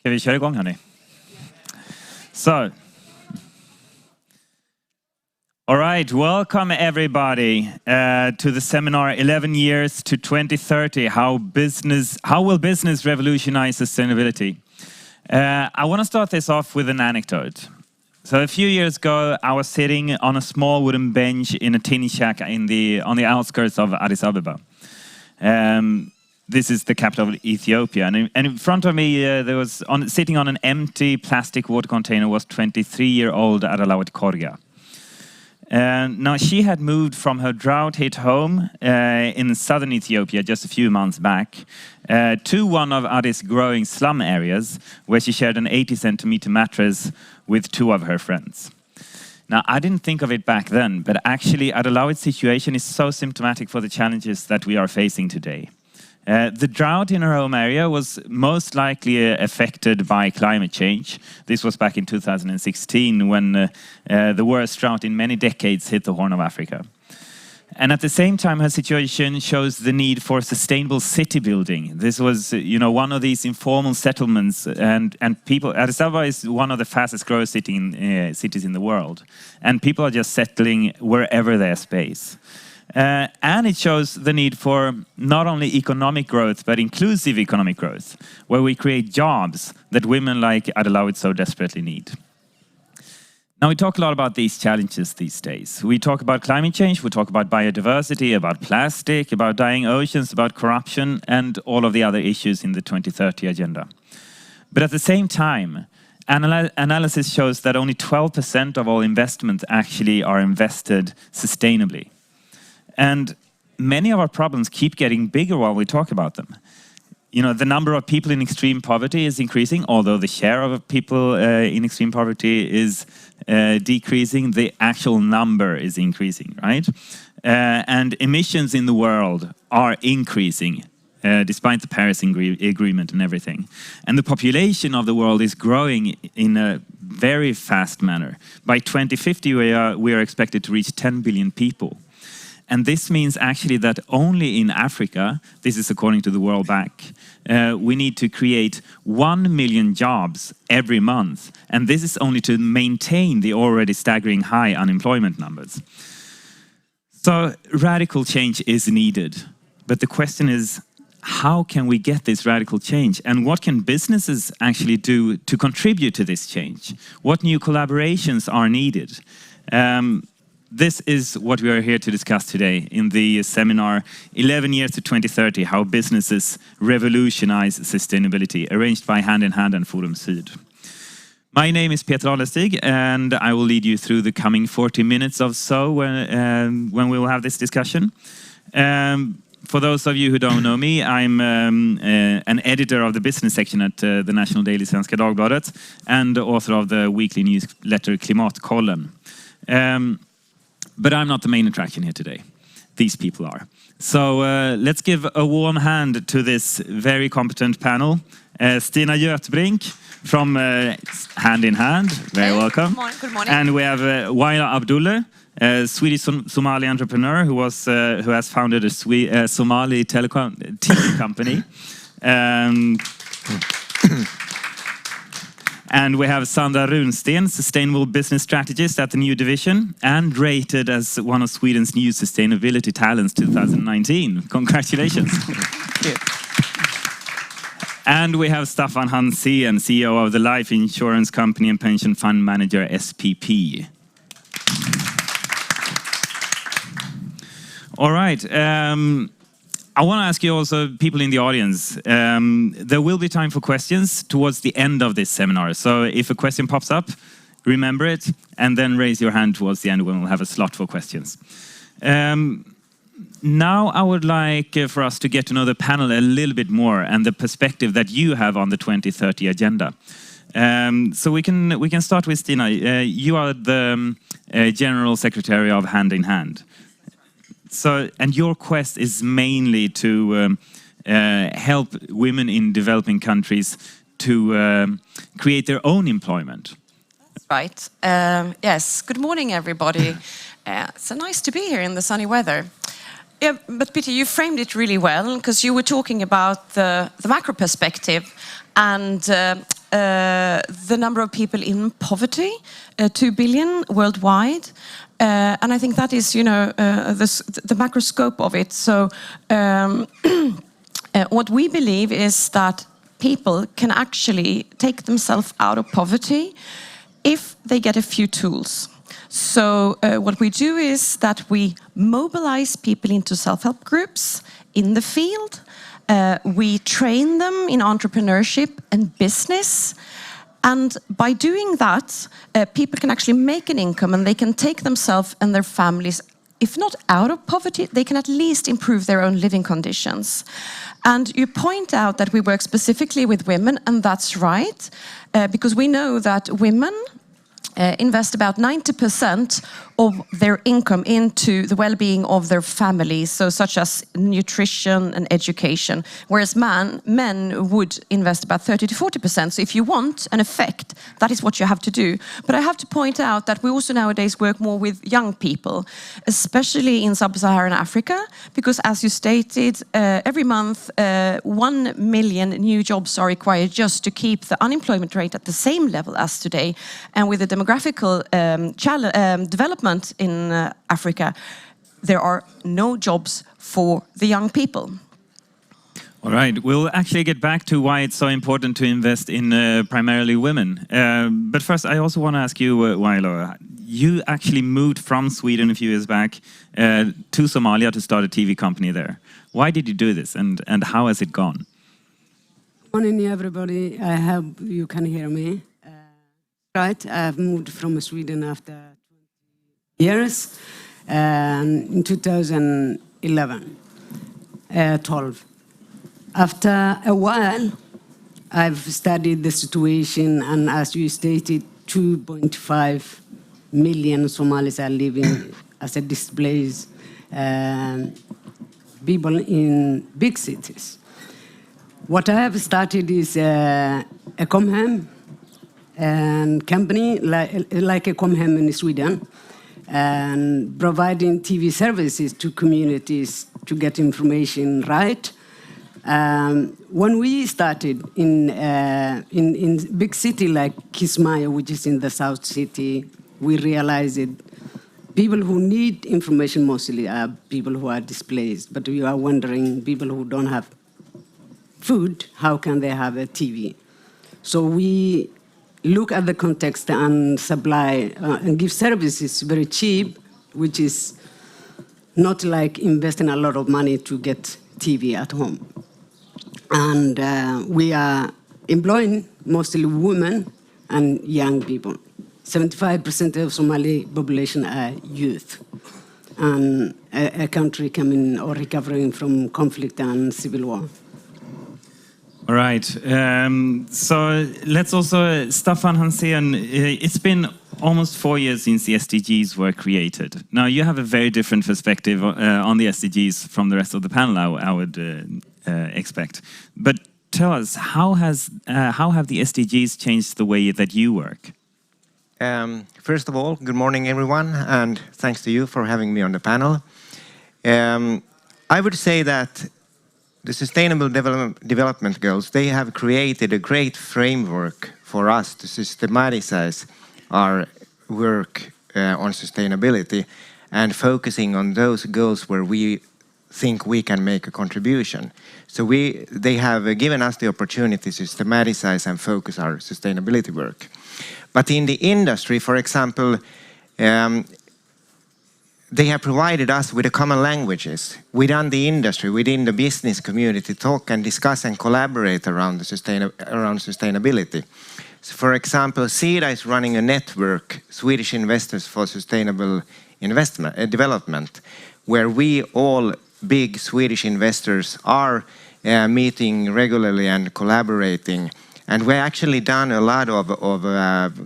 Ska vi köra igång, hörni? So, all right, welcome everybody to the seminar 11 years to 2030, how will business revolutionize sustainability? I want to start this off with an anecdote. So a few years ago, I was sitting on a small wooden bench in a tin shack on the outskirts of Addis Ababa. This is the capital of Ethiopia, and in front of me, sitting on an empty plastic water container was 23-year-old Adalawit Korga. Now, she had moved from her drought-hit home in southern Ethiopia just a few months back to one of Addis' growing slum areas, where she shared an 80-centimeter mattress with two of her friends. Now, I didn't think of it back then, but actually Adalawit's situation is so symptomatic for the challenges that we are facing today. The drought in her home area was most likely affected by climate change. This was back in 2016 when the worst drought in many decades hit the Horn of Africa. And at the same time, her situation shows the need for sustainable city building. This was, one of these informal settlements, and people. Addis Ababa is one of the fastest growing cities in the world, and people are just settling wherever there's space. And it shows the need for not only economic growth, but inclusive economic growth, where we create jobs that women like Adalawit so desperately need. Now, we talk a lot about these challenges these days. We talk about climate change, we talk about biodiversity, about plastic, about dying oceans, about corruption, and all of the other issues in the 2030 agenda. But at the same time, analysis shows that only 12% of all investments actually are invested sustainably. And many of our problems keep getting bigger while we talk about them. The number of people in extreme poverty is increasing, although the share of people in extreme poverty is decreasing, the actual number is increasing, right? And emissions in the world are increasing, despite the Paris Agreement and everything. And the population of the world is growing in a very fast manner. By 2050, we are expected to reach 10 billion people. And this means actually that only in Africa, this is according to the World Bank, we need to create 1 million jobs every month. And this is only to maintain the already staggering high unemployment numbers. So radical change is needed. But the question is, how can we get this radical change? And what can businesses actually do to contribute to this change? What new collaborations are needed? This is what we are here to discuss today in the seminar 11 years to 2030, how businesses revolutionize sustainability, arranged by Hand in Hand and Forum Syd. My name is Peter Alestig, and I will lead you through the coming 40 minutes or so when we will have this discussion. For those of you who don't know me, I'm an editor of the business section at the national daily Svenska Dagbladet and author of the weekly newsletter Klimatkollen. But I'm not the main attraction here today. These people are. So let's give a warm hand to this very competent panel. Stina Götbrink from Hand in Hand. Very welcome. Good morning. And we have Waila Abdullah, a Swedish Somali entrepreneur who has founded a Somali telecom TV company. And we have Sandra Runsten, Sustainable Business Strategist at the New Division, and rated as one of Sweden's new Sustainability Talents 2019. Congratulations. And we have Staffan Hansén, CEO of the life insurance company and pension fund manager SPP. All right. I want to ask you also, people in the audience, there will be time for questions towards the end of this seminar. So if a question pops up, remember it, and then raise your hand towards the end when we'll have a slot for questions. Now I would like for us to get to know the panel a little bit more and the perspective that you have on the 2030 agenda. So we can start with Stina. You are the General Secretary of Hand in Hand. So, and your quest is mainly to help women in developing countries to create their own employment. That's right. Yes. Good morning, everybody. It's so nice to be here in the sunny weather. Yeah, but Peter, you framed it really well because you were talking about the macro perspective, and the number of people in poverty, 2 billion worldwide. And I think that is, the macroscope of it. So what we believe is that people can actually take themselves out of poverty if they get a few tools. So what we do is that we mobilize people into self-help groups in the field. We train them in entrepreneurship and business. And by doing that, people can actually make an income and they can take themselves and their families, if not out of poverty, they can at least improve their own living conditions. And you point out that we work specifically with women, and that's right, because we know that women invest about 90% of their income into the well-being of their families, so such as nutrition and education, whereas men would invest about 30 to 40%. So if you want an effect, that is what you have to do. But I have to point out that we also nowadays work more with young people, especially in sub-Saharan Africa, because as you stated, every month 1 million new jobs are required just to keep the unemployment rate at the same level as today. And with the demographical development in Africa, there are no jobs for the young people. All right, we'll actually get back to why it's so important to invest in primarily women. But first, I also want to ask you, Wailo, you actually moved from Sweden a few years back to Somalia to start a TV company there. Why did you do this, and how has it gone? Good morning, everybody. I hope you can hear me. Right, I've moved from Sweden after 20 years, in 2011, 12. After a while, I've studied the situation, and as you stated, 2.5 million Somalis are living as a displaced people in big cities. What I have started is a Comhem and company, like a Comhem in Sweden, and providing TV services to communities to get information right. When we started in big city like Kismayo, which is in the South City, we realized that people who need information mostly are people who are displaced. But we are wondering, people who don't have food, how can they have a TV? So we look at the context and supply and give services very cheap, which is not like investing a lot of money to get TV at home. And we are employing mostly women and young people. 75% of Somali population are youth, and a country coming or recovering from conflict and civil war. All right. So let's also, Staffan Hansén, it's been almost 4 years since the SDGs were created. Now, you have a very different perspective on the SDGs from the rest of the panel, I would expect. But tell us, how have the SDGs changed the way that you work? First of all, good morning, everyone, and thanks to you for having me on the panel. I would say that the Sustainable Development Goals, they have created a great framework for us to systematize our work on sustainability and focusing on those goals where we think we can make a contribution. So they have given us the opportunity to systematize and focus our sustainability work. But in the industry, for example, they have provided us with the common languages within the industry, within the business community, talk and discuss and collaborate around sustainability. So for example, SIDA is running a network, Swedish Investors for Sustainable Development, where we all big Swedish investors are meeting regularly and collaborating. And we've actually done a lot of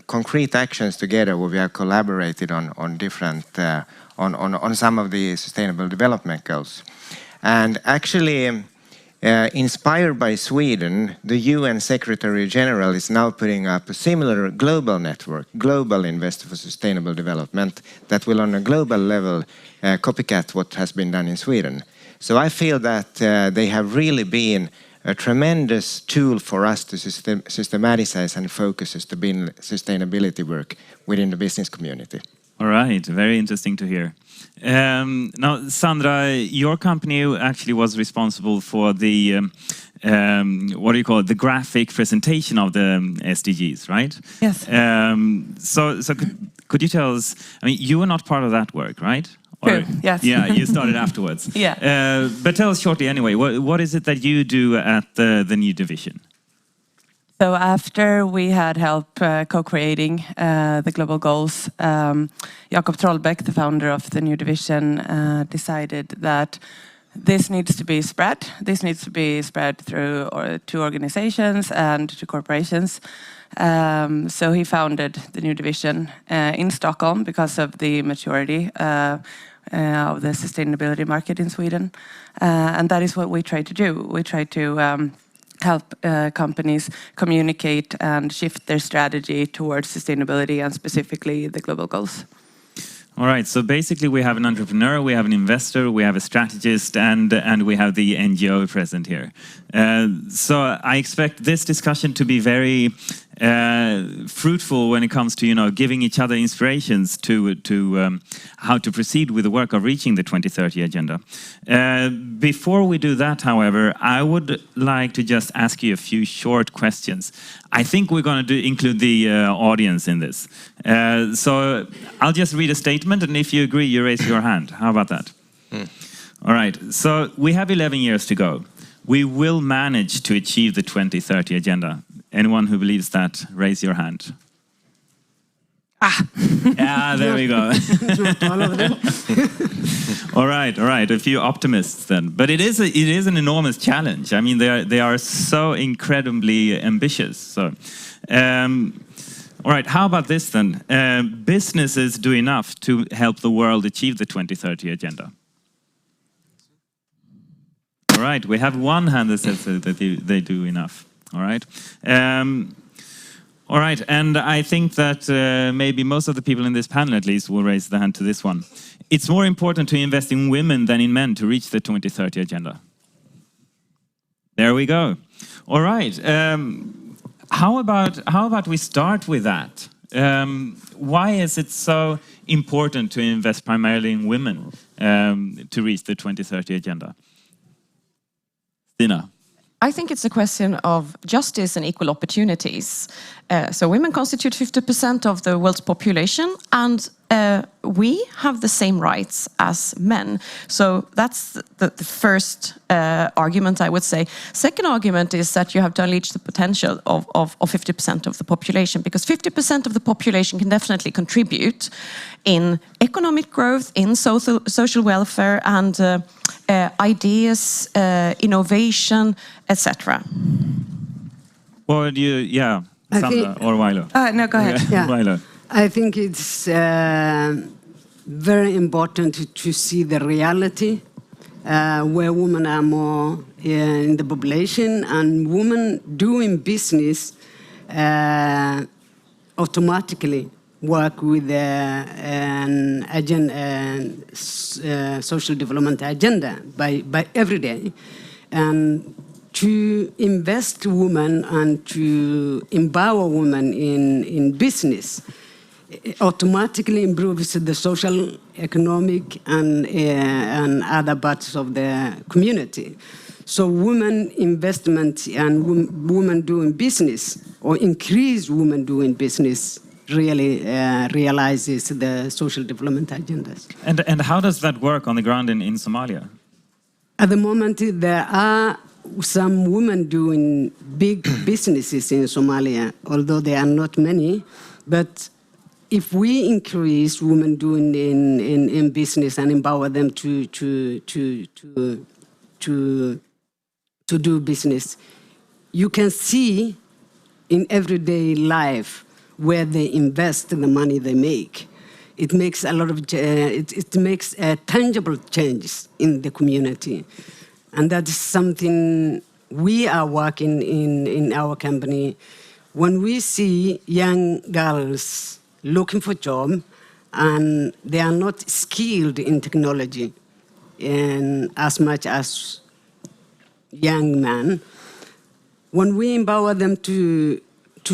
concrete actions together where we have collaborated on different on some of the sustainable development goals. And actually, inspired by Sweden, the UN Secretary General is now putting up a similar global network, Global Investor for Sustainable Development, that will on a global level copycat what has been done in Sweden. So I feel that they have really been a tremendous tool for us to systematize and focus sustainability work within the business community. All right, very interesting to hear. Now, Sandra, your company actually was responsible for the, what do you call it, the graphic presentation of the SDGs, right? Yes. So could you tell us, I mean, you were not part of that work, right? True, yes. Yeah, you started afterwards. Yeah. But tell us shortly anyway, what is it that you do at the new division? So after we had help co-creating the global goals, Jakob Trollbäck, the founder of the new division, decided that this needs to be spread. This needs to be spread through to organizations and to corporations. So he founded the new division in Stockholm because of the maturity of the sustainability market in Sweden. And that is what we try to do. We try to help companies communicate and shift their strategy towards sustainability and specifically the global goals. All right, so basically we have an entrepreneur, we have an investor, we have a strategist, and we have the NGO present here. So I expect this discussion to be very fruitful when it comes to, you know, giving each other inspirations to how to proceed with the work of reaching the 2030 agenda. Before we do that, however, I would like to just ask you a few short questions. I think we're going to include the audience in this. So I'll just read a statement, and if you agree, you raise your hand. How about that? All right, so we have 11 years to go. We will manage to achieve the 2030 agenda. Anyone who believes that, raise your hand. Yeah, there we go. All right, a few optimists then. But it is an enormous challenge. I mean, they are so incredibly ambitious. So, all right, how about this then? Businesses do enough to help the world achieve the 2030 agenda. All right, we have one hand that says that they do enough. All right. All right, and I think that maybe most of the people in this panel at least will raise their hand to this one. It's more important to invest in women than in men to reach the 2030 agenda. There we go. All right. How about we start with that? Why is it so important to invest primarily in women to reach the 2030 agenda? Stina. I think it's a question of justice and equal opportunities. So women constitute 50% of the world's population, and we have the same rights as men. So that's the first argument, I would say. Second argument is that you have to unleash the potential of 50% of the population, because 50% of the population can definitely contribute in economic growth, in social welfare, and ideas, innovation, etc. Or do you, yeah, Sandra or Weilo? No, go ahead. Yeah. Weilo. I think it's very important to see the reality where women are more in the population, and women doing business automatically work with an agenda, social development agenda by every day. And to invest women and to empower women in business automatically improves the social, economic, and other parts of the community. So women investment and women doing business, or increase women doing business, really realizes the social development agendas. And how does that work on the ground in Somalia? At the moment, there are some women doing big businesses in Somalia, although there are not many. But if we increase women doing in business and empower them to do business, you can see in everyday life where they invest the money they make. It makes a lot of it makes tangible changes in the community, and that is something we are working in our company. When we see young girls looking for job and they are not skilled in technology, and as much as young men, when we empower them to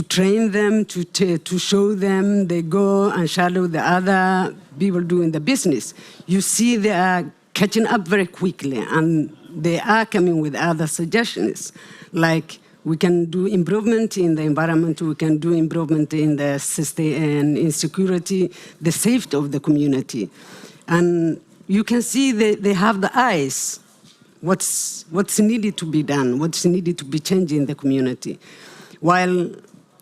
train them, to show them, they go and shadow the other people doing the business, you see they are catching up very quickly, and they are coming with other suggestions, like we can do improvement in the environment, we can do improvement in the system, in security, the safety of the community. And you can see they have the eyes, what's needed to be done, what's needed to be changed in the community. While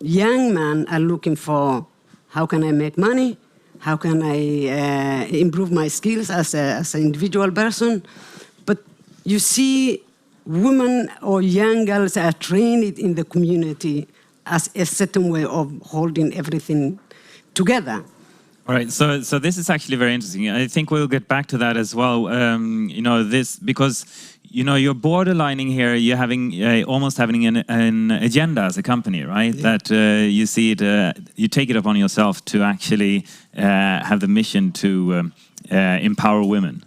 young men are looking for, how can I make money? How can I improve my skills as an individual person? But you see, women or young girls are trained in the community as a certain way of holding everything together. All right, so this is actually very interesting. I think we'll get back to that as well. You know, this because you know you're borderlining here. You're having almost having an agenda as a company, right? Yeah. That you see it, you take it upon yourself to actually have the mission to empower women.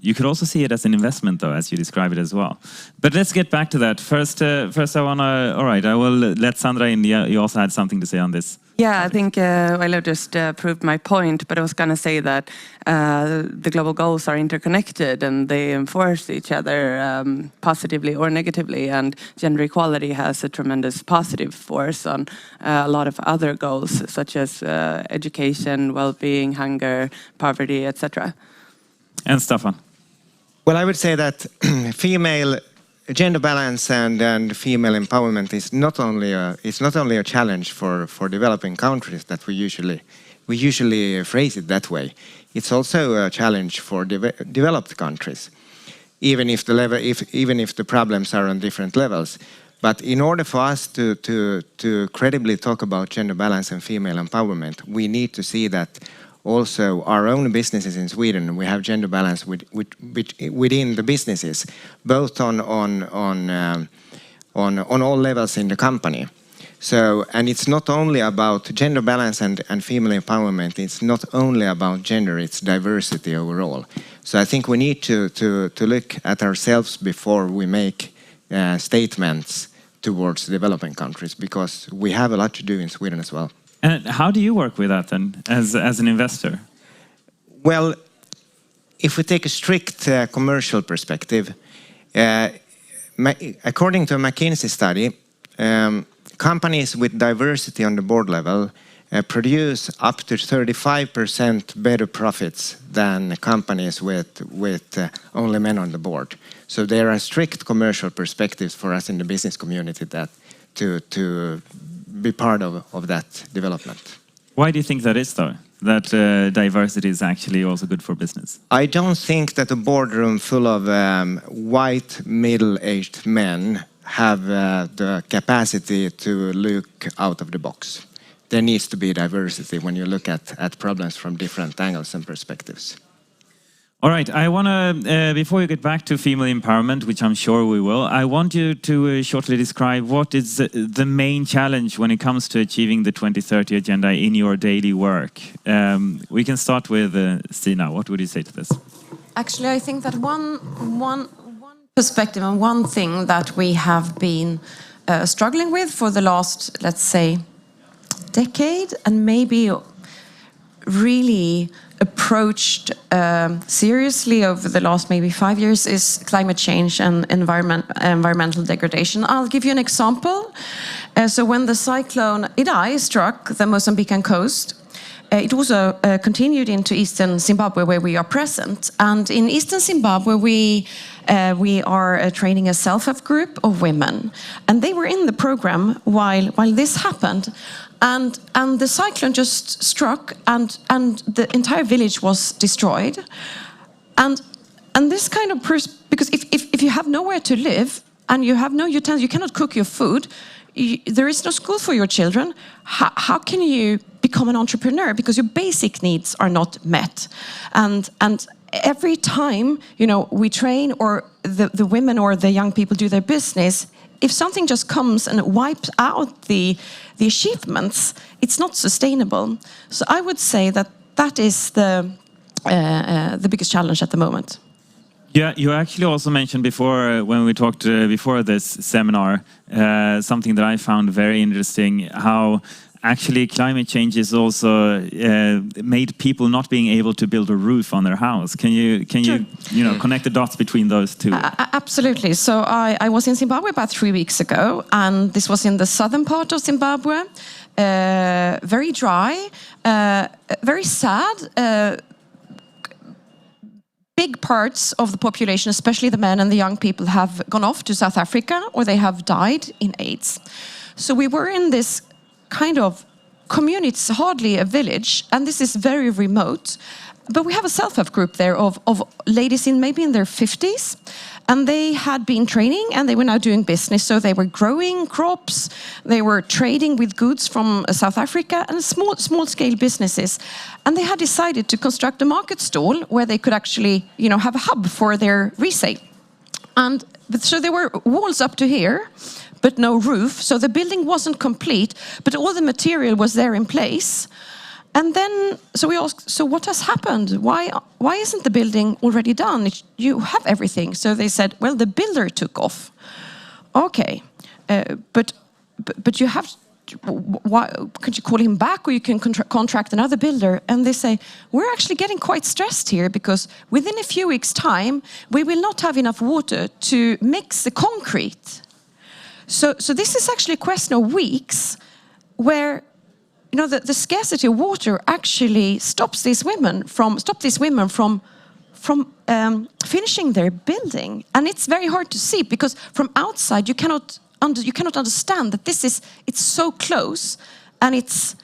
You could also see it as an investment, though, as you describe it as well. But let's get back to that. First I want to, all right, I will let Sandra in. You also had something to say on this. Yeah, I think I just proved my point, but I was going to say that the global goals are interconnected and they enforce each other positively or negatively, and gender equality has a tremendous positive force on a lot of other goals, such as education, well-being, hunger, poverty, etc. And Staffan? Well, I would say that female gender balance and female empowerment is not only a challenge for developing countries that we usually phrase it that way. It's also a challenge for developed countries, even if the problems are on different levels. But in order for us to credibly talk about gender balance and female empowerment, we need to see that also our own businesses in Sweden, we have gender balance within the businesses, both on all levels in the company. So, and it's not only about gender balance and female empowerment, it's not only about gender, it's diversity overall. So I think we need to look at ourselves before we make statements towards developing countries, because we have a lot to do in Sweden as well. And how do you work with that then, as an investor? Well, if we take a strict commercial perspective, according to a McKinsey study, companies with diversity on the board level produce up to 35% better profits than companies with only men on the board. So there are strict commercial perspectives for us in the business community that to be part of that development. Why do you think that is, though? That diversity is actually also good for business? I don't think that a boardroom full of white, middle-aged men have the capacity to look out of the box. There needs to be diversity when you look at problems from different angles and perspectives. All right, I want to, before you get back to female empowerment, which I'm sure we will, I want you to shortly describe what is the main challenge when it comes to achieving the 2030 agenda in your daily work. We can start with Stina. What would you say to this? Actually, I think that one perspective and one thing that we have been struggling with for the last, let's say, decade, and maybe really approached seriously over the last maybe 5 years, is climate change and environmental degradation. I'll give you an example. So when the cyclone Idai struck the Mozambican coast, it also continued into eastern Zimbabwe, where we are present. And in eastern Zimbabwe, we are training a self-help group of women, and they were in the program while this happened. And the cyclone just struck, and the entire village was destroyed. And this kind of because if you have nowhere to live and you have no utensils, you cannot cook your food, there is no school for your children. How can you become an entrepreneur? Because your basic needs are not met. And every time we train or the women or the young people do their business, if something just comes and wipes out the achievements, it's not sustainable. So I would say that is the biggest challenge at the moment. Yeah, you actually also mentioned before, when we talked before this seminar, something that I found very interesting, how actually climate change is also made people not being able to build a roof on their house. Can you connect the dots between those two? Absolutely. So I was in Zimbabwe about 3 weeks ago, and this was in the southern part of Zimbabwe. Very dry, very sad. Big parts of the population, especially the men and the young people, have gone off to South Africa or they have died in AIDS. So we were in this kind of community, it's hardly a village, and this is very remote. But we have a self-help group there of ladies maybe in their 50s, and they had been training and they were now doing business. So they were growing crops, they were trading with goods from South Africa, and small-scale businesses. And they had decided to construct a market stall where they could actually, have a hub for their resale. And so there were walls up to here, but no roof. So the building wasn't complete, but all the material was there in place. And then, so we asked, so what has happened? Why isn't the building already done? You have everything. So they said, well, the builder took off. Okay, but you have, why, could you call him back, or you can contract another builder? And they say, we're actually getting quite stressed here because within a few weeks' time, we will not have enough water to mix the concrete. So this is actually a question of weeks where the scarcity of water actually stops these women from finishing their building, and it's very hard to see because from outside you cannot understand that it's so close, and it's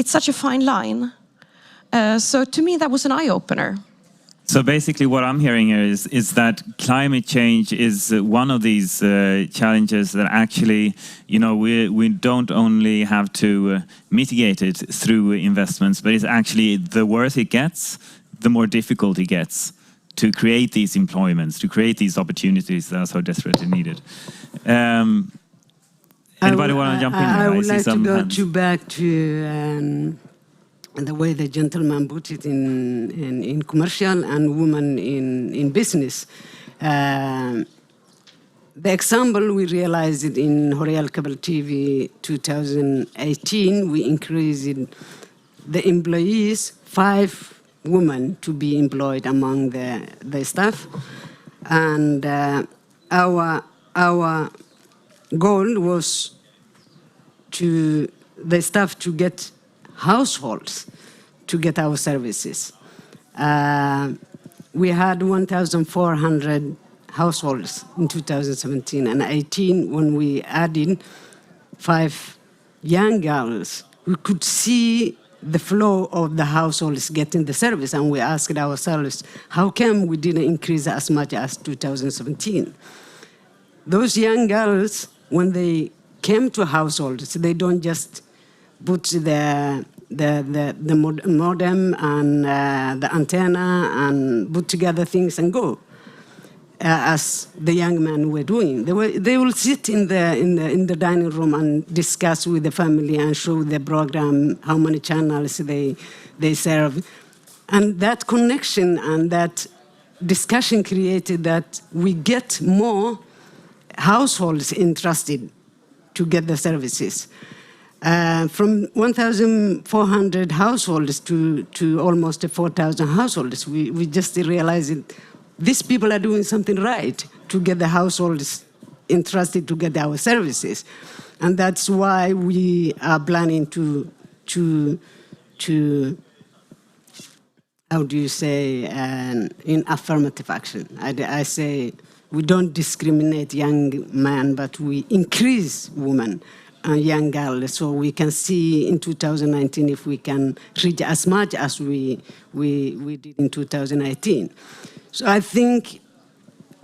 such a fine line. So to me, that was an eye-opener. So basically what I'm hearing here is that climate change is one of these challenges that actually, we don't only have to mitigate it through investments, but it's actually the worse it gets, the more difficult it gets to create these employments, to create these opportunities that are so desperately needed. Anybody want to jump in? I would like to go back to the way the gentleman put it in commercial and women in business. The example we realized it in Horeal Cable TV 2018, we increased the employees, 5 women to be employed among the staff. And our goal was to the staff to get households to get our services. We had 1,400 households in 2017 and 18 when we added 5 young girls. We could see the flow of the households getting the service, and we asked ourselves, how come we didn't increase as much as 2017? Those young girls, when they came to households, they don't just put the modem and the antenna and put together things and go, as the young men were doing. They will sit in the dining room and discuss with the family and show the program, how many channels they serve. And that connection and that discussion created that we get more households interested to get the services. From 1,400 households to almost 4,000 households, we just realized that these people are doing something right to get the households interested to get our services. And that's why we are planning to how do you say, in affirmative action. I say we don't discriminate young men, but we increase women and young girls, so we can see in 2019 if we can reach as much as we did in 2018. So I think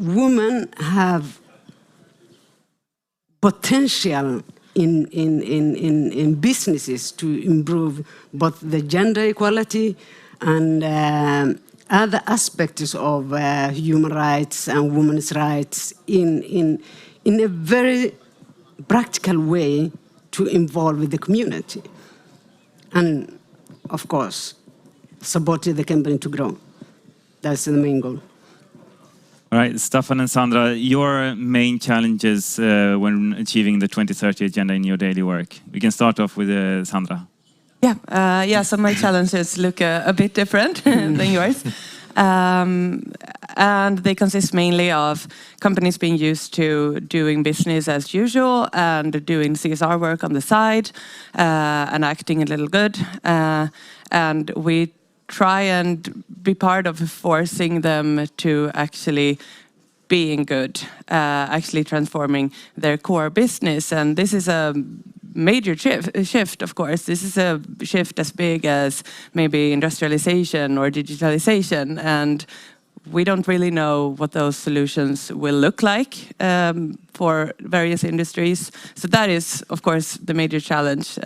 women have potential in businesses to improve both the gender equality and other aspects of human rights and women's rights in a very practical way to involve the community. And of course, support the company to grow. That's the main goal. All right, Staffan and Sandra, your main challenges when achieving the 2030 agenda in your daily work. We can start off with Sandra. Yeah, so my challenges look a bit different than yours. And they consist mainly of companies being used to doing business as usual and doing CSR work on the side and acting a little good. And we try and be part of forcing them to actually being good, actually transforming their core business. And this is a major shift, of course. This is a shift as big as maybe industrialization or digitalization. And we don't really know what those solutions will look like for various industries. So that is, of course, the major challenge.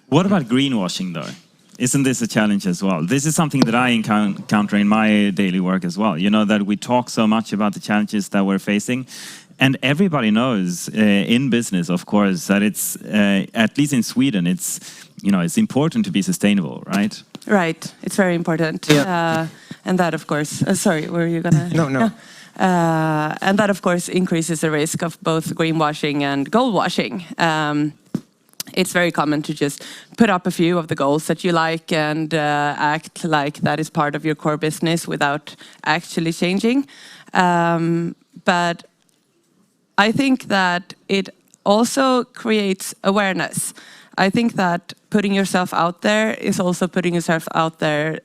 What about greenwashing, though? Isn't this a challenge as well? This is something that I encounter in my daily work as well. You know, that we talk so much about the challenges that we're facing. And everybody knows in business, of course, that it's, at least in Sweden, it's, you know, it's important to be sustainable, right? Right, it's very important. Yeah. And that, of course, sorry, were you gonna? No. And that, of course, increases the risk of both greenwashing and goal washing. It's very common to just put up a few of the goals that you like and act like that is part of your core business without actually changing. But I think that it also creates awareness. I think that putting yourself out there is also putting yourself out there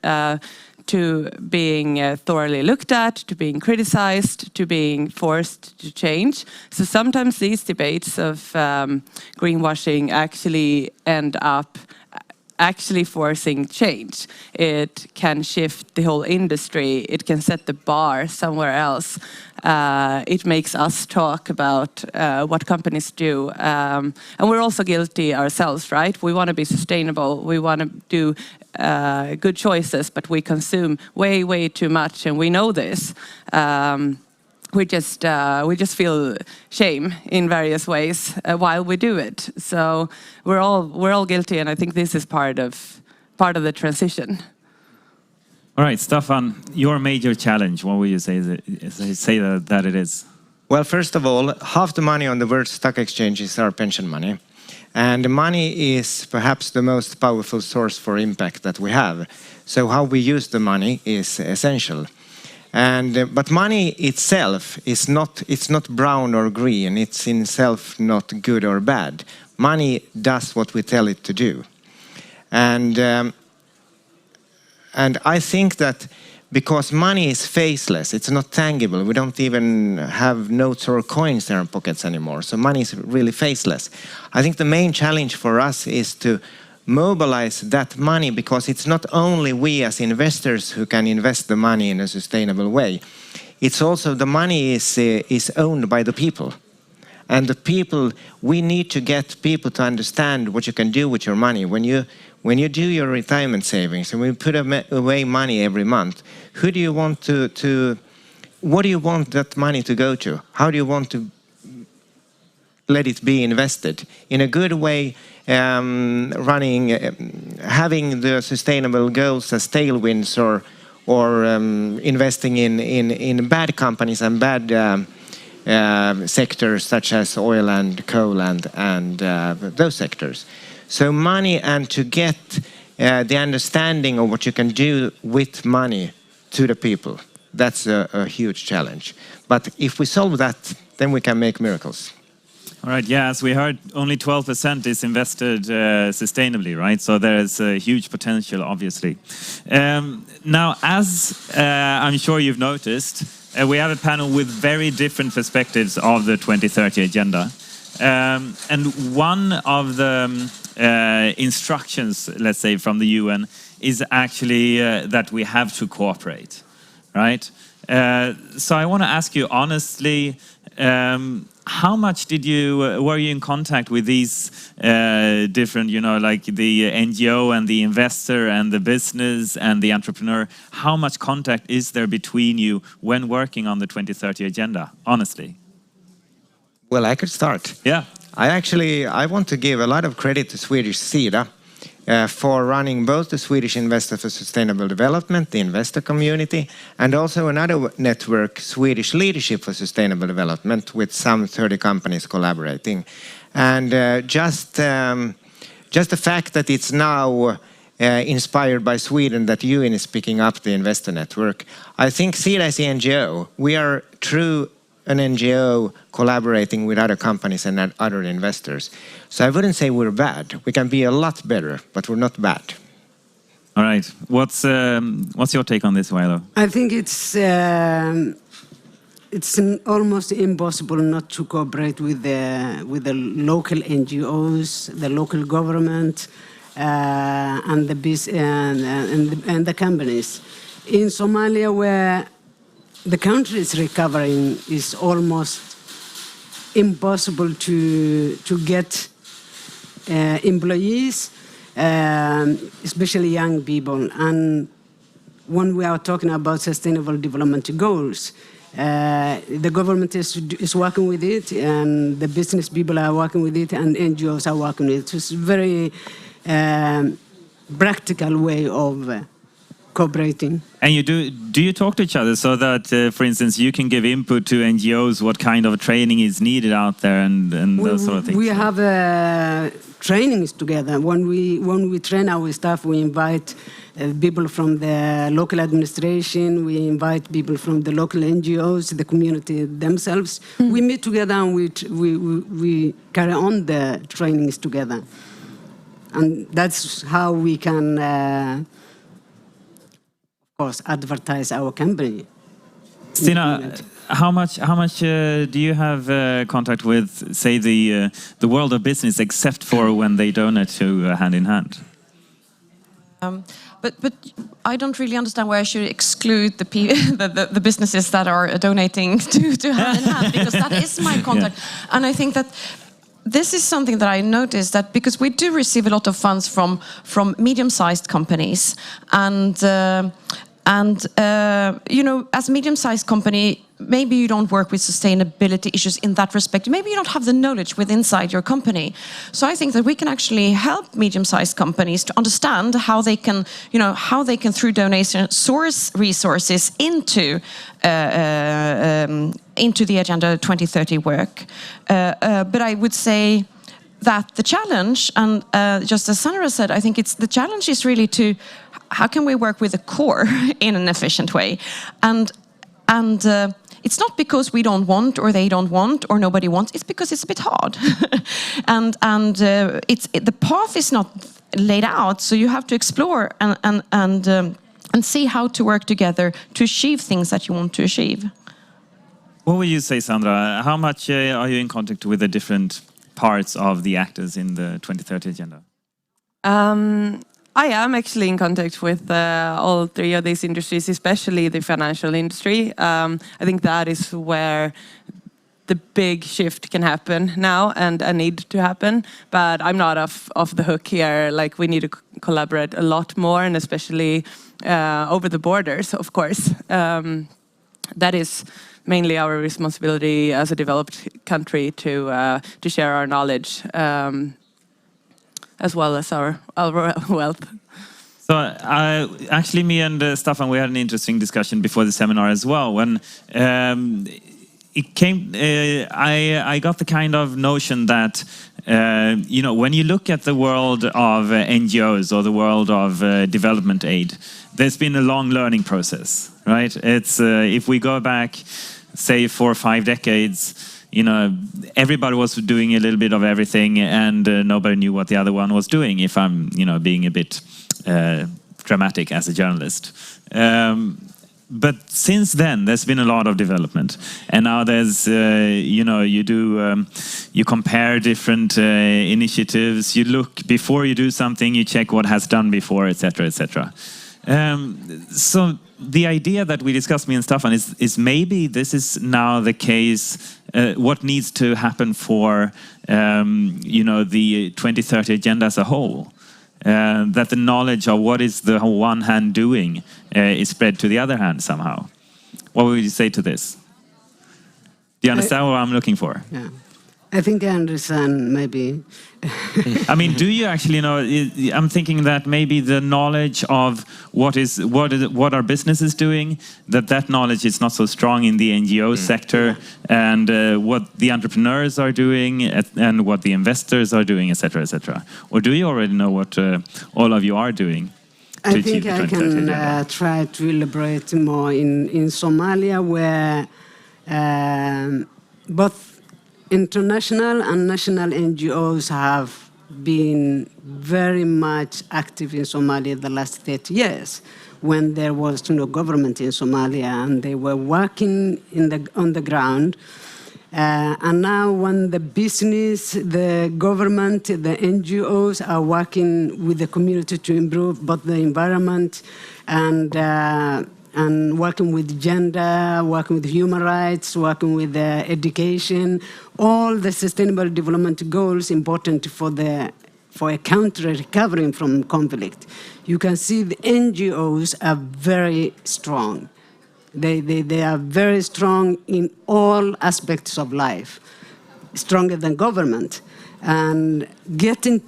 to being thoroughly looked at, to being criticized, to being forced to change. So sometimes these debates of greenwashing actually end up actually forcing change. It can shift the whole industry. It can set the bar somewhere else. It makes us talk about what companies do. And we're also guilty ourselves, right? We want to be sustainable. We want to do good choices, but we consume way, way too much, and we know this. We just feel shame in various ways while we do it. So we're all guilty, and I think this is part of the transition. All right, Staffan, your major challenge, what would you say that it is? Well, first of all, half the money on the world stock exchange is our pension money. And money is perhaps the most powerful source for impact that we have. So how we use the money is essential. And but money itself is not brown or green. It's in itself not good or bad. Money does what we tell it to do. And I think that because money is faceless, it's not tangible. We don't even have notes or coins in our pockets anymore. So money is really faceless. I think the main challenge for us is to mobilize that money, because it's not only we as investors who can invest the money in a sustainable way. It's also the money is owned by the people. And the people, we need to get people to understand what you can do with your money. When you do your retirement savings and when you put away money every month, who do you want what do you want that money to go to? How do you want to let it be invested? In a good way, having the sustainable goals as tailwinds, or investing in bad companies and bad sectors such as oil and coal and those sectors. So money, and to get the understanding of what you can do with money to the people, that's a huge challenge. But if we solve that, then we can make miracles. All right, yeah, as we heard, only 12% is invested sustainably, right? So there is a huge potential, obviously. Now, as I'm sure you've noticed, we have a panel with very different perspectives of the 2030 agenda. And one of the instructions, let's say, from the UN is actually that we have to cooperate, right? So I want to ask you honestly, how much were you in contact with these different, you know, like the NGO and the investor and the business and the entrepreneur? How much contact is there between you when working on the 2030 agenda, honestly? Well, I could start. Yeah. I want to give a lot of credit to Swedish Sida, for running both the Swedish Investor for Sustainable Development, the investor community, and also another network, Swedish Leadership for Sustainable Development, with some 30 companies collaborating. And just the fact that it's now inspired by Sweden, that UN is picking up the investor network. I think Sdgs NGO, we are true an NGO collaborating with other companies and other investors. So I wouldn't say we're bad. We can be a lot better, but we're not bad. All right. What's your take on this, Wailo? I think it's almost impossible not to cooperate with the local NGOs, the local government, and the companies. In Somalia, where the country is recovering, is almost impossible to get employees, especially young people. And when we are talking about sustainable development goals, the government is working with it, and the business people are working with it, and NGOs are working with it. It's a very practical way of cooperating. And do you talk to each other so that, for instance, you can give input to NGOs what kind of training is needed out there and those sort of things? We have trainings together. When we train our staff, we invite people from the local administration, we invite people from the local NGOs, the community themselves. We meet together and we carry on the trainings together. And that's how we can, of course, advertise our company. Stina, how much do you have contact with, say, the world of business, except for when they donate to Hand in Hand? But I don't really understand why I should exclude the businesses that are donating to Hand in Hand, because that is my contact. Yeah. And I think that this is something that I noticed, that because we do receive a lot of funds from medium-sized companies, and you know, as a medium-sized company, maybe you don't work with sustainability issues in that respect. Maybe you don't have the knowledge inside your company. So I think that we can actually help medium-sized companies to understand how they can, you know, through donation source resources into the Agenda 2030 work. But I would say that the challenge, and just as Sandra said, I think the challenge is really to how can we work with the core in an efficient way, and it's not because we don't want, or they don't want, or nobody wants. It's because it's a bit hard, and the path is not laid out. So you have to explore and see how to work together to achieve things that you want to achieve. What would you say, Sandra? How much are you in contact with the different parts of the actors in the 2030 agenda? I am actually in contact with all three of these industries, especially the financial industry. I think that is where the big shift can happen now and need to happen. But I'm not off the hook here. Like, we need to collaborate a lot more, and especially over the borders, of course. That is mainly our responsibility as a developed country to share our knowledge. As well as our wealth. So actually, me and Staffan, we had an interesting discussion before the seminar as well. When it came, I got the kind of notion that you know, when you look at the world of NGOs or the world of development aid, there's been a long learning process, right? It's if we go back, say, 4 or 5 decades. You know, everybody was doing a little bit of everything, and nobody knew what the other one was doing, if I'm, you know, being a bit dramatic as a journalist. But since then, there's been a lot of development. And now there's, you know, you compare different initiatives. You look, before you do something, you check what has done before, etc., etc. So the idea that we discussed, me and Staffan, is maybe this is now the case. What needs to happen for you know, the 2030 agenda as a whole? That the knowledge of what is the one hand doing is spread to the other hand somehow. What would you say to this? Do you understand what I'm looking for? Yeah. I think I understand, maybe. I mean, do you actually know? I'm thinking that maybe the knowledge of what our business is doing, that knowledge is not so strong in the NGO sector, and what the entrepreneurs are doing, and what the investors are doing, etc., etc. Or do you already know what all of you are doing? I think I can try to elaborate more in Somalia, where both international and national NGOs have been very much active in Somalia the last 30 years, when there was no government in Somalia, and they were working on the ground. And now when the business, the government, the NGOs are working with the community to improve both the environment and working with gender, working with human rights, working with education, all the sustainable development goals important for a country recovering from conflict. You can see the NGOs are very strong. They are very strong in all aspects of life, stronger than government. And getting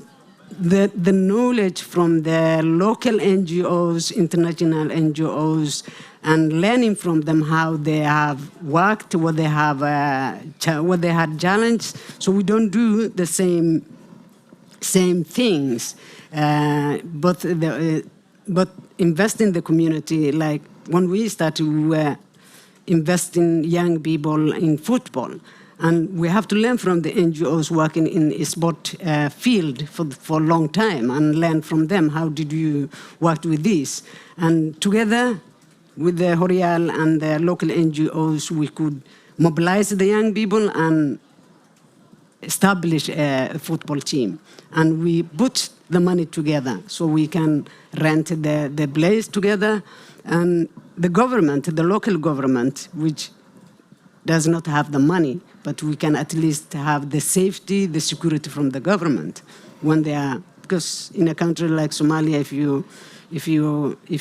the knowledge from the local NGOs, international NGOs, and learning from them how they have worked, what they had challenged, so we don't do the same things, but invest in the community. Like when we started, we were investing young people in football. And we have to learn from the NGOs working in a sport field for a long time, and learn from them, how did you work with this? And together with the Horial and the local NGOs, we could mobilize the young people and establish a football team. And we put the money together so we can rent the place together. And the government, the local government, which does not have the money, but we can at least have the safety, the security from the government when they are, because in a country like Somalia, if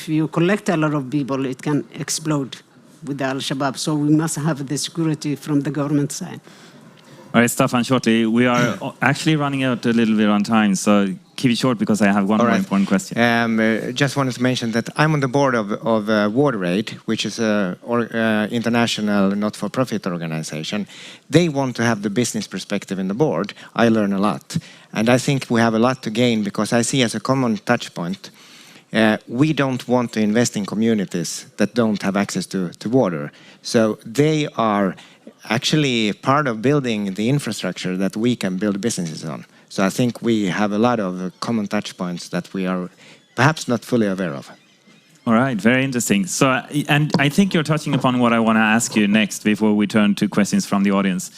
you collect a lot of people, it can explode with the Al-Shabaab. So we must have the security from the government side. All right, Staffan, shortly. We are actually running out a little bit on time, so keep it short because I have one more important question. Just wanted to mention that I'm on the board of WaterAid, which is an international not-for-profit organization. They want to have the business perspective in the board. I learn a lot. And I think we have a lot to gain, because I see as a common touch point, we don't want to invest in communities that don't have access to water. So they are actually part of building the infrastructure that we can build businesses on. So I think we have a lot of common touch points that we are perhaps not fully aware of. All right, very interesting. So, and I think you're touching upon what I want to ask you next before we turn to questions from the audience.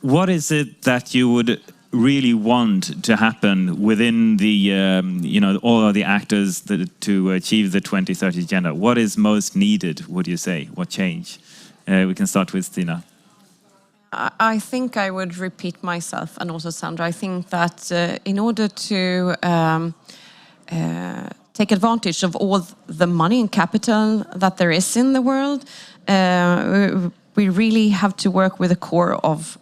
What is it that you would really want to happen within the, all of the actors to achieve the 2030 agenda? What is most needed, would you say? What change? We can start with Stina. I think I would repeat myself, and also Sandra. I think that in order to take advantage of all the money and capital that there is in the world, we really have to work with a core of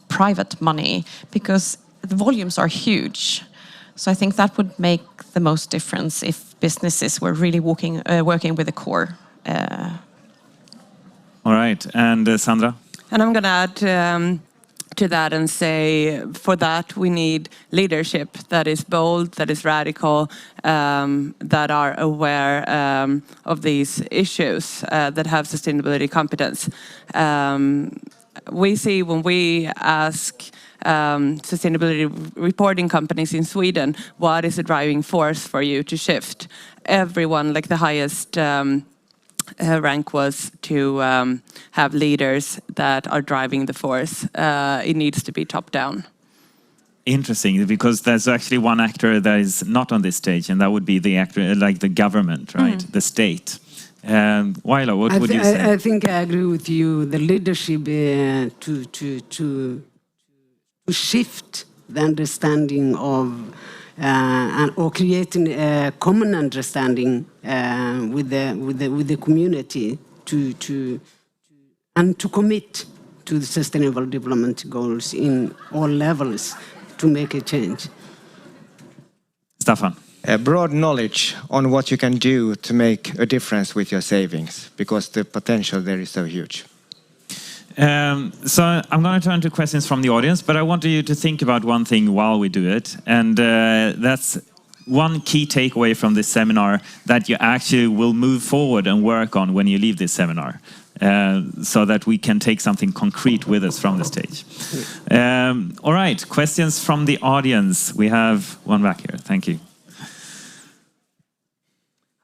private money, because the volumes are huge. So I think that would make the most difference if businesses were really working with a core. All right, and Sandra? And I'm going to add to that and say, for that we need leadership that is bold, that is radical, that are aware of these issues, that have sustainability competence. We see when we ask sustainability reporting companies in Sweden, what is the driving force for you to shift? Everyone, like the highest rank was to have leaders that are driving the force. It needs to be top down. Interesting, because there's actually one actor that is not on this stage, and that would be the actor, like the government, right? The state. Waila, what would you say? I think I agree with you. The leadership to shift the understanding of or creating a common understanding with the community and to commit to the Sustainable Development Goals in all levels to make a change. Staffan. Broad knowledge on what you can do to make a difference with your savings, because the potential there is so huge. So I'm going to turn to questions from the audience, but I want you to think about one thing while we do it, and that's one key takeaway from this seminar that you actually will move forward and work on when you leave this seminar, so that we can take something concrete with us from the stage. All right, questions from the audience. We have one back here. Thank you.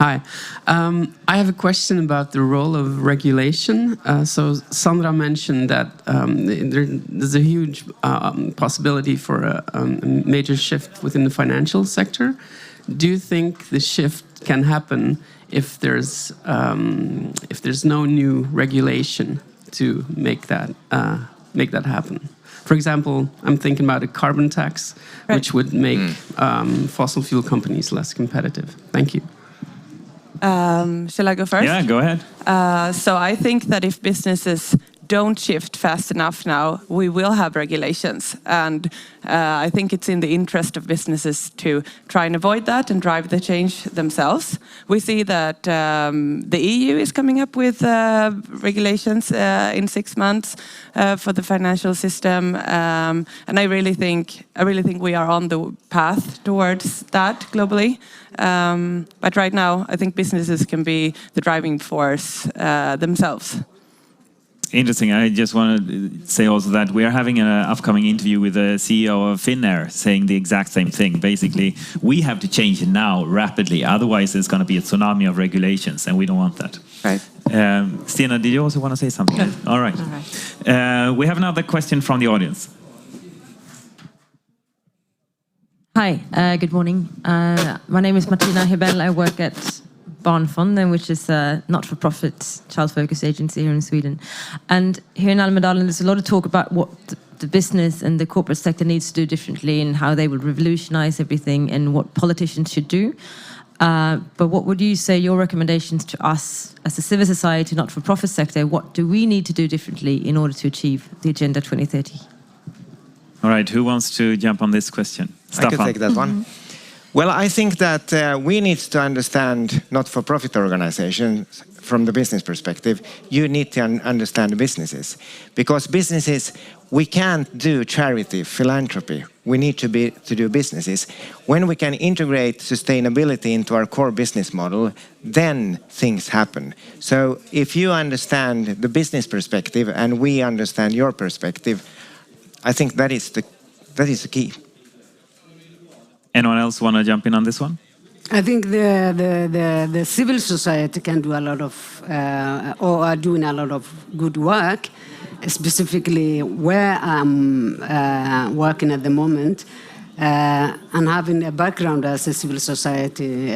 Hi. I have a question about the role of regulation. So Sandra mentioned that there's a huge possibility for a major shift within the financial sector. Do you think the shift can happen if there's no new regulation to make that happen? For example, I'm thinking about a carbon tax, which would make fossil fuel companies less competitive. Thank you. Shall I go first? Yeah, go ahead. So I think that if businesses don't shift fast enough now, we will have regulations. And I think it's in the interest of businesses to try and avoid that and drive the change themselves. We see that the EU is coming up with regulations in 6 months for the financial system. And I really think we are on the path towards that globally. But right now, I think businesses can be the driving force themselves. Interesting. I just want to say also that we are having an upcoming interview with the CEO of Finnair saying the exact same thing. Basically, we have to change it now rapidly. Otherwise, there's going to be a tsunami of regulations, and we don't want that. Right. Stina, did you also want to say something? Yeah. All right. We have another question from the audience. Hi, good morning. My name is Martina Hebel. I work at Barnfonden, which is a not-for-profit child-focused agency here in Sweden. And here in Almedalen, there's a lot of talk about what the business and the corporate sector needs to do differently and how they will revolutionize everything and what politicians should do. But what would you say your recommendations to us as a civil society, not-for-profit sector? What do we need to do differently in order to achieve the Agenda 2030? All right, who wants to jump on this question? I can take that one. Well, I think that we need to understand not-for-profit organizations from the business perspective. You need to understand businesses, because businesses, we can't do charity, philanthropy. We need to do businesses. When we can integrate sustainability into our core business model, then things happen. So if you understand the business perspective and we understand your perspective, I think that is the key. Anyone else want to jump in on this one? I think the civil society can do a lot of, or are doing a lot of good work, specifically where I'm working at the moment, and having a background as a civil society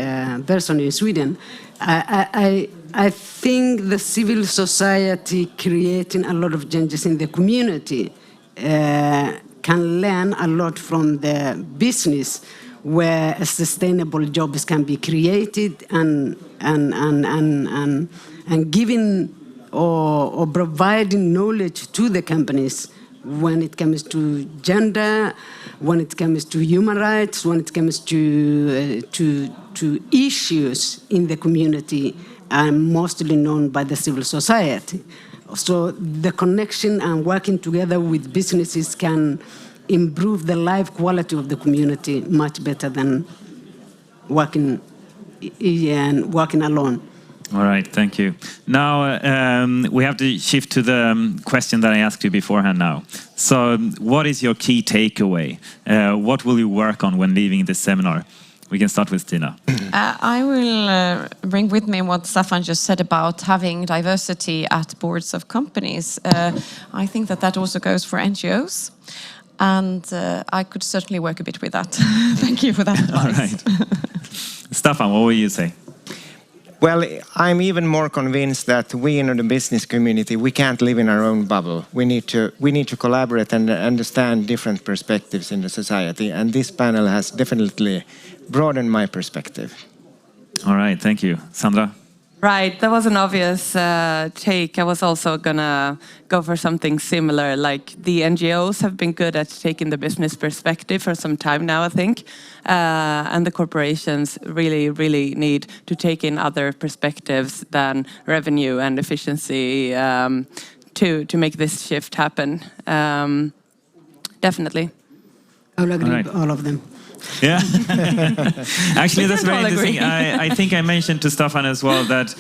person in Sweden. I think the civil society creating a lot of changes in the community can learn a lot from the business, where sustainable jobs can be created and giving or providing knowledge to the companies when it comes to gender, when it comes to human rights, when it comes to issues in the community, are mostly known by the civil society. So the connection and working together with businesses can improve the life quality of the community much better than working alone. All right, thank you. Now we have to shift to the question that I asked you beforehand now. So what is your key takeaway? What will you work on when leaving this seminar? We can start with Stina. I will bring with me what Staffan just said about having diversity at boards of companies. I think that also goes for NGOs. And I could certainly work a bit with that. Thank you for that advice. All right. Staffan, what will you say? Well, I'm even more convinced that we in the business community, we can't live in our own bubble. We need to collaborate and understand different perspectives in the society. And this panel has definitely broadened my perspective. All right, thank you. Sandra? Right, that was an obvious take. I was also gonna go for something similar, like the NGOs have been good at taking the business perspective for some time now, I think. And the corporations really need to take in other perspectives than revenue and efficiency to make this shift happen. Definitely. I will agree Right. with all of them. Yeah. Actually, that's very all interesting. agree. I think I mentioned to Staffan as well that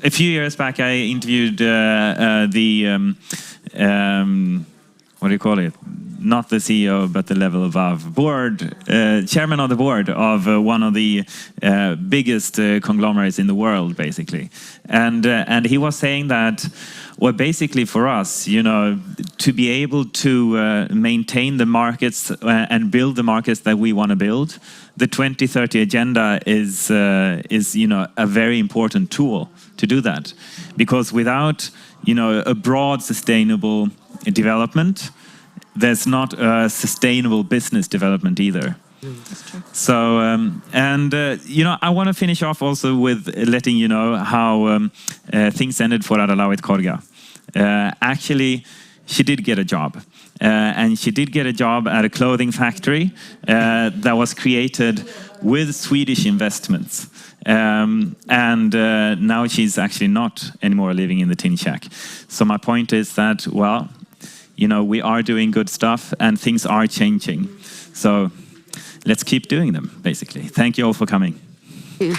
a few years back I interviewed what do you call it? Not the CEO, but the level above. Chairman of the board of one of the biggest conglomerates in the world, basically. And he was saying that, well, basically for us, you know, to be able to maintain the markets and build the markets that we want to build, the 2030 agenda is you know, a very important tool to do that. Because without, you know, a broad sustainable development, there's not a sustainable business development either. That's true. So, you know, I want to finish off also with letting you know how things ended for Adalawit Korga. Actually, she did get a job. And she did get a job at a clothing factory that was created with Swedish investments. Now she's actually not anymore living in the tin shack. So my point is that, well, you know, we are doing good stuff and things are changing. So let's keep doing them, basically. Thank you all for coming. Yeah.